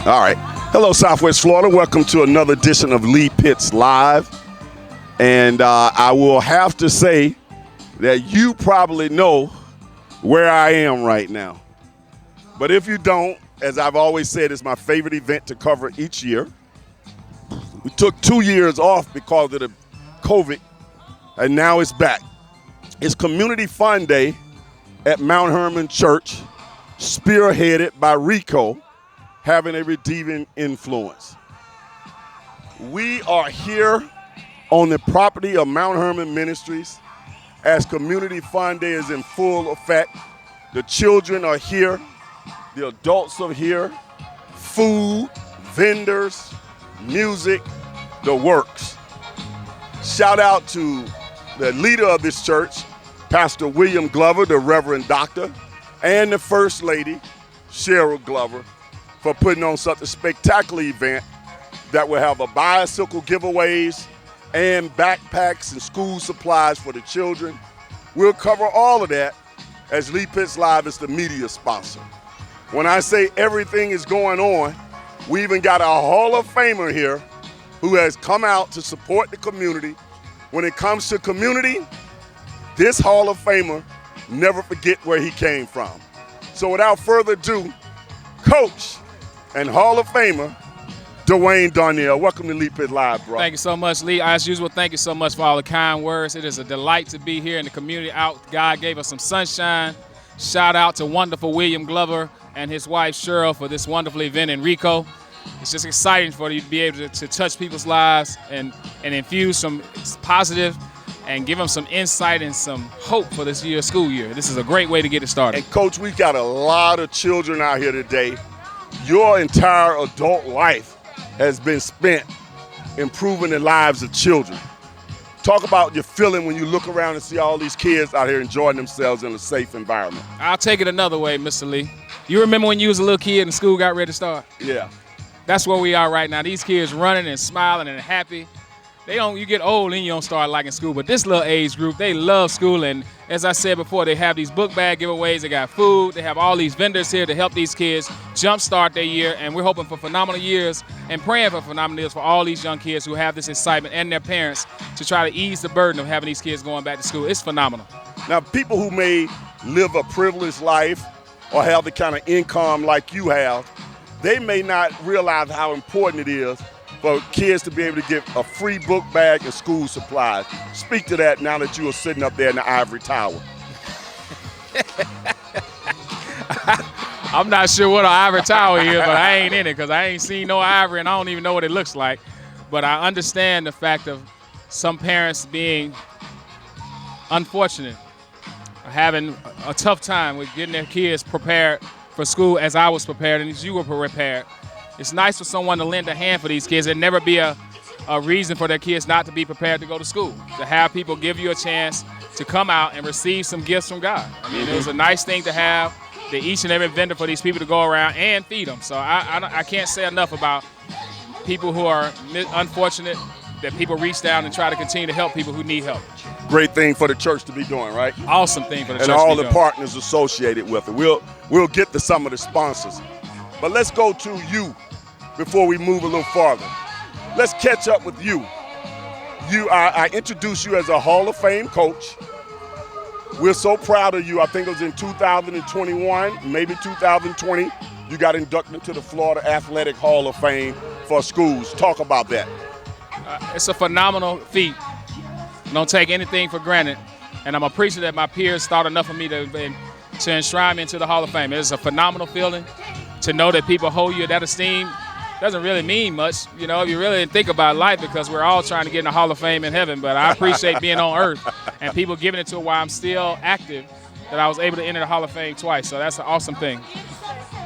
All right. Hello, Southwest Florida. Welcome to another edition of Lee Pitts Live. And I will have to say that you probably know where I am right now. But if you don't, as I've always said, it's my favorite event to cover each year. We took 2 years off because of the COVID, and now it's back. It's Community Fun Day at Mount Hermon Church, spearheaded by Rico, having a redeeming influence. We are here on the property of Mount Hermon Ministries as Community Fun Day is in full effect. The children are here, the adults are here, food, vendors, music, the works. Shout out to the leader of this church, Pastor William Glover, the Reverend Doctor, and the First Lady, Cheryl Glover, for putting on such a spectacular event that will have a bicycle giveaways and backpacks and school supplies for the children. We'll cover all of that as Lee Pitts Live is the media sponsor. When I say everything is going on, we even got a Hall of Famer here who has come out to support the community. When it comes to community, this Hall of Famer never forget where he came from. So without further ado, Coach and Hall of Famer, Dwayne Donnell. Welcome to Lee Pitts Live, bro. Thank you so much, Lee. As usual, thank you so much for all the kind words. It is a delight to be here in the community. God gave us some sunshine. Shout out to wonderful William Glover and his wife, Cheryl, for this wonderful event in Rico. It's just exciting for you to be able to touch people's lives and infuse some positive and give them some insight and some hope for this school year. This is a great way to get it started. And Coach, we've got a lot of children out here today. Your entire adult life has been spent improving the lives of children. Talk about your feeling when you look around and see all these kids out here enjoying themselves in a safe environment. I'll take it another way, Mr. Lee. You remember when you was a little kid and school got ready to start? Yeah. That's where we are right now. These kids running and smiling and happy. You get old and you don't start liking school, but this little age group, they love school. And as I said before, they have these book bag giveaways, they got food, they have all these vendors here to help these kids jumpstart their year. And we're hoping for phenomenal years and praying for phenomenal years for all these young kids who have this excitement and their parents to try to ease the burden of having these kids going back to school. It's phenomenal. Now, people who may live a privileged life or have the kind of income like you have, they may not realize how important it is for kids to be able to get a free book bag and school supplies. Speak to that now that you are sitting up there in the ivory tower. I'm not sure what an ivory tower is, but I ain't in it because I ain't seen no ivory and I don't even know what it looks like. But I understand the fact of some parents being unfortunate, having a tough time with getting their kids prepared for school as I was prepared and as you were prepared. It's nice for someone to lend a hand for these kids and never be a reason for their kids not to be prepared to go to school. To have people give you a chance to come out and receive some gifts from God. I mean, it was a nice thing to have each and every vendor for these people to go around and feed them. So I can't say enough about people who are unfortunate that people reach down and try to continue to help people who need help. Great thing for the church to be doing, right? Awesome thing for the church and to be all doing. the partners associated with it. We'll get to some of the sponsors. But let's go to you before we move a little farther. Let's catch up with you. I introduced you as a Hall of Fame coach. We're so proud of you. I think it was in 2021, maybe 2020, you got inducted into the Florida Athletic Hall of Fame for schools. Talk about that. It's a phenomenal feat. Don't take anything for granted. And I'm appreciative that my peers thought enough of me to enshrine me into the Hall of Fame. It's a phenomenal feeling to know that people hold you at that esteem. Doesn't really mean much, if you really think about life, because we're all trying to get in the Hall of Fame in heaven. But I appreciate being on earth and people giving it to while I'm still active, that I was able to enter the Hall of Fame twice. So that's an awesome thing.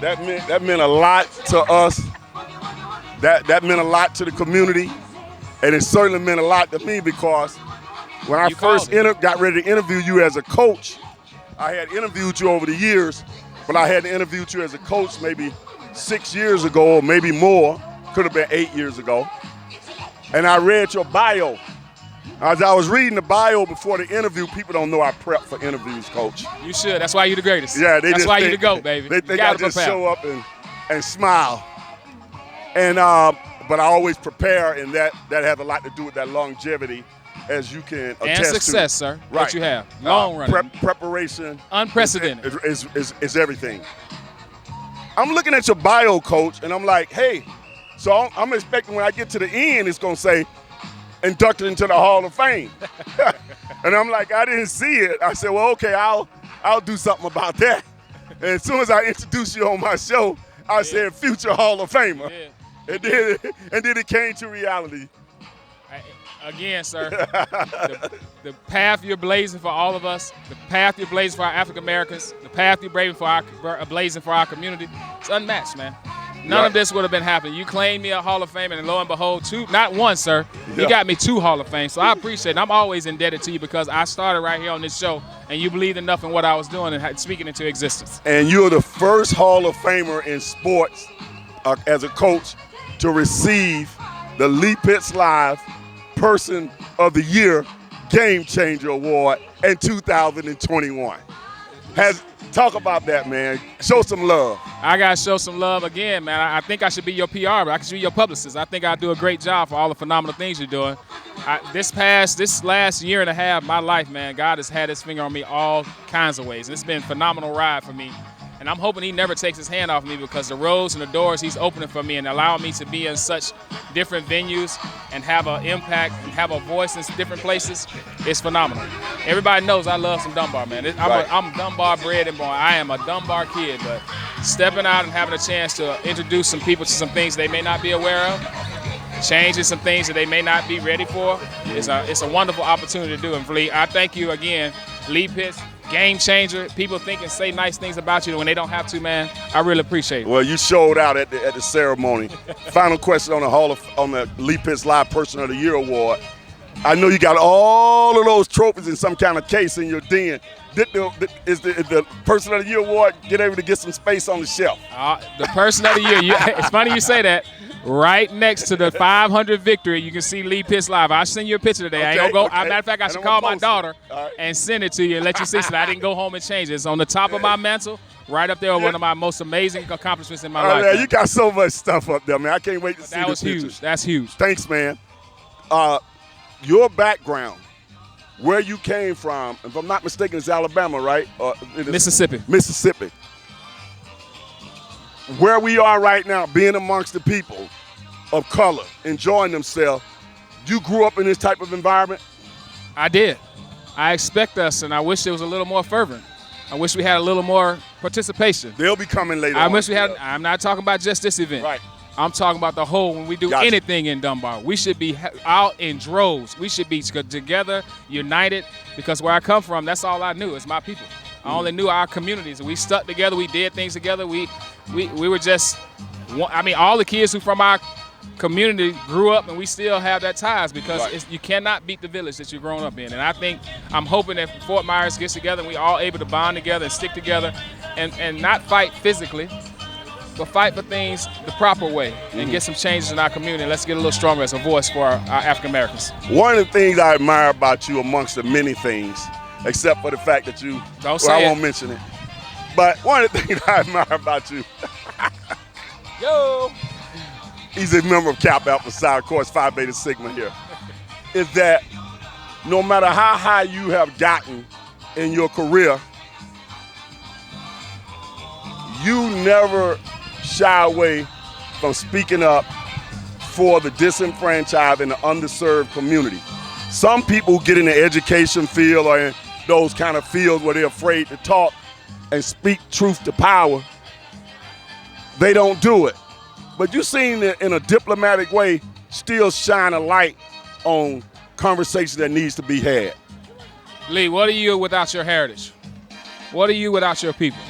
That meant a lot to us. That meant a lot to the community. And it certainly meant a lot to me because when I first got ready to interview you as a coach, I had interviewed you over the years, but I had interviewed you as a coach maybe 6 years ago or maybe more, could have been 8 years ago. And I read your bio. As I was reading the bio before the interview, people don't know I prep for interviews, Coach. You should. That's why you're the greatest. Yeah, that's why you're the GOAT, baby. They got to just show up and smile. And but I always prepare, and that has a lot to do with that longevity, as you can attest and success, to. sir. Right. That you have long running, preparation, unprecedented is everything. I'm looking at your bio, coach, and I'm like, hey, so I'm expecting when I get to the end, it's gonna say inducted into the Hall of Fame, and I'm like, I didn't see it. I said, well, okay, I'll do something about that. And as soon as I introduced you on my show, I said future Hall of Famer. Yeah. And then it came to reality. Again, sir, the path you're blazing for all of us, the path you're blazing for our African Americans, the path you're blazing for our community, it's unmatched, man. None of this would have been happening. You claimed me a Hall of Fame, and lo and behold, not one, sir. You got me 2 Hall of Fame, so I appreciate it. I'm always indebted to you because I started right here on this show, and you believed enough in what I was doing and speaking into existence. And you're the first Hall of Famer in sports as a coach to receive the Lee Pitts Live Person of the Year Game Changer Award in 2021. Talk about that, man. Show some love. I got to show some love again, man. I think I should be your PR, but I should be your publicist. I think I do a great job for all the phenomenal things you're doing. This last year and a half, my life, man, God has had his finger on me all kinds of ways. It's been a phenomenal ride for me. And I'm hoping he never takes his hand off me because the roads and the doors he's opening for me and allowing me to be in such different venues and have an impact and have a voice in different places is phenomenal. Everybody knows I love some Dunbar, man. I'm Dunbar bred and born. I am a Dunbar kid, but stepping out and having a chance to introduce some people to some things they may not be aware of, changing some things that they may not be ready for, it's a wonderful opportunity to do. And Lee, I thank you again, Lee Pitts. Game changer. People think and say nice things about you when they don't have to, man. I really appreciate it. Well, you showed out at the ceremony. Final question on the Lee Pitts Live Person of the Year Award. I know you got all of those trophies in some kind of case in your den. Is the Person of the Year Award able to get some space on the shelf? The Person of the Year. It's funny you say that. Right next to the 500 victory, you can see Lee Pitts Live. I'll send you a picture today. I ain't gonna go. Matter of fact, I should call my daughter and send it to you and let you see. So I didn't go home and change it. It's on the top of my mantle, right up there. One of my most amazing accomplishments in my life. Man, you got so much stuff up there, man. I can't wait to see the pictures. That was huge. That's huge. Thanks, man. Your background, where you came from, if I'm not mistaken, it's Alabama, right? Mississippi. Mississippi. Where we are right now, being amongst the people of color, enjoying themselves, you grew up in this type of environment? I did. I expect us, and I wish it was a little more fervent. I wish we had a little more participation. They'll be coming later on. I wish we had. I'm not talking about just this event. Right. I'm talking about the whole. When we do anything in Dunbar, we should be out in droves. We should be together, united, because where I come from, that's all I knew. It's my people. I only knew our communities. We stuck together. We did things together. We were just, all the kids who from our community grew up, and we still have that ties because you cannot beat the village that you're growing up in. And I'm hoping that Fort Myers gets together and we all able to bond together and stick together and not fight physically, but fight for things the proper way and get some changes in our community. Let's get a little stronger as a voice for our African Americans. One of the things I admire about you, amongst the many things, except for the fact that you, I won't mention it, but one of the things I admire about you, he's a member of Kappa Alpha Psi, of course, Phi Beta Sigma here, is that no matter how high you have gotten in your career, you never shy away from speaking up for the disenfranchised and the underserved community. Some people get in the education field or in those kind of fields where they're afraid to talk and speak truth to power. They don't do it. But you seem to, in a diplomatic way, still shine a light on conversation that needs to be had. Lee, what are you without your heritage? What are you without your people?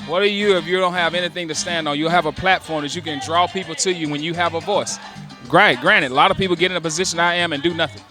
What are you if you don't have anything to stand on? You have a platform that you can draw people to you when you have a voice. Granted, a lot of people get in a position I am and do nothing.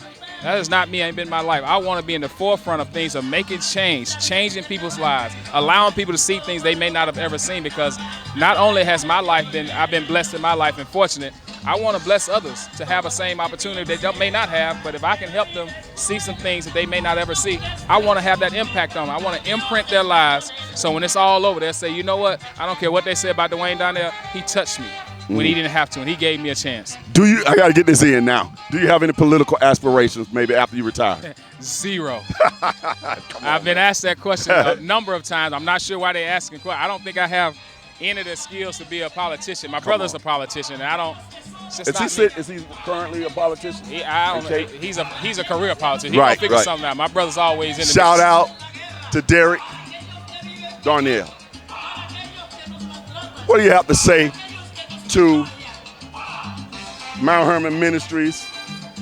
That is not me. Ain't been my life. I want to be in the forefront of things, of making change, changing people's lives, allowing people to see things they may not have ever seen, because not only has I've been blessed in my life and fortunate, I want to bless others to have a same opportunity they may not have, but if I can help them see some things that they may not ever see, I want to have that impact on them. I want to imprint their lives so when it's all over, they'll say, you know what? I don't care what they say about Dwayne Donnell. He touched me. when he didn't have to, and he gave me a chance. I got to get this in now. Do you have any political aspirations maybe after you retire? Zero. I've been asked that question a number of times. I'm not sure why they're asking. I don't think I have any of the skills to be a politician. My brother's a politician, and I don't. Is he currently a politician? I don't know. He's a career politician. He's Right, gonna figure right. something out. My brother's always in the Shout mix. out to Derek Darnell. What do you have to say to Mount Hermon Ministries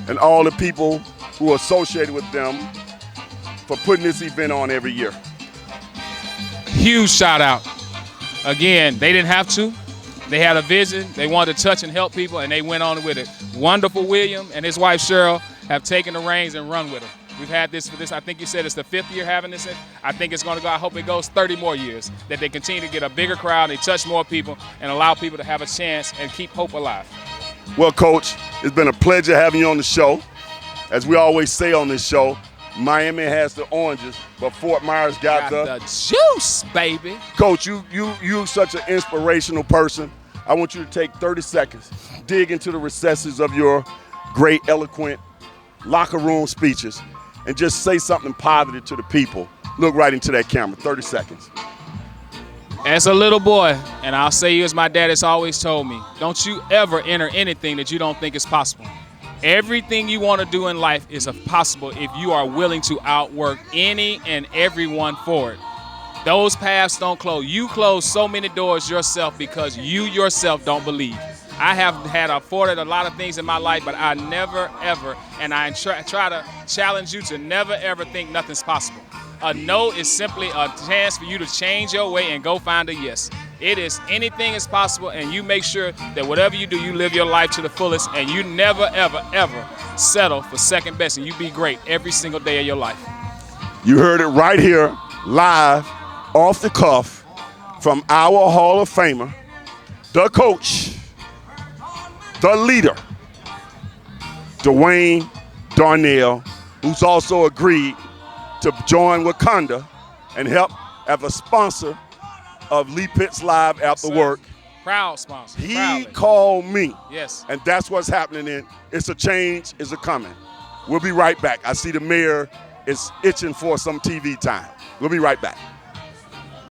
and all the people who are associated with them for putting this event on every year? Huge shout out. Again, they didn't have to. They had a vision. They wanted to touch and help people, and they went on with it. Wonderful William and his wife Cheryl have taken the reins and run with it. We've had this for this. I think you said it's the 5th year having this. I think it's going to go. I hope it goes 30 more years. That they continue to get a bigger crowd, they touch more people, and allow people to have a chance and keep hope alive. Well, Coach, it's been a pleasure having you on the show. As we always say on this show, Miami has the oranges, but Fort Myers got the juice, baby. Coach, you're such an inspirational person. I want you to take 30 seconds, dig into the recesses of your great, eloquent locker room speeches, and just say something positive to the people. Look right into that camera, 30 seconds. As a little boy, and I'll say you as my dad has always told me, don't you ever enter anything that you don't think is possible. Everything you want to do in life is possible if you are willing to outwork any and everyone for it. Those paths don't close. You close so many doors yourself because you yourself don't believe. I have had afforded a lot of things in my life, but I never, ever, and I try to challenge you to never, ever think nothing's possible. A no is simply a chance for you to change your way and go find a yes. It is anything is possible, and you make sure that whatever you do, you live your life to the fullest, and you never, ever, ever settle for second best, and you be great every single day of your life. You heard it right here, live, off the cuff, from our Hall of Famer, the coach, the leader, Dwayne Donnell, who's also agreed to join Wakanda and help as a sponsor of Lee Pitts Live After Work. Proud sponsor. He Proudly. called me. Yes. And that's what's happening. It's a change, it's a coming. We'll be right back. I see the mayor is itching for some TV time. We'll be right back.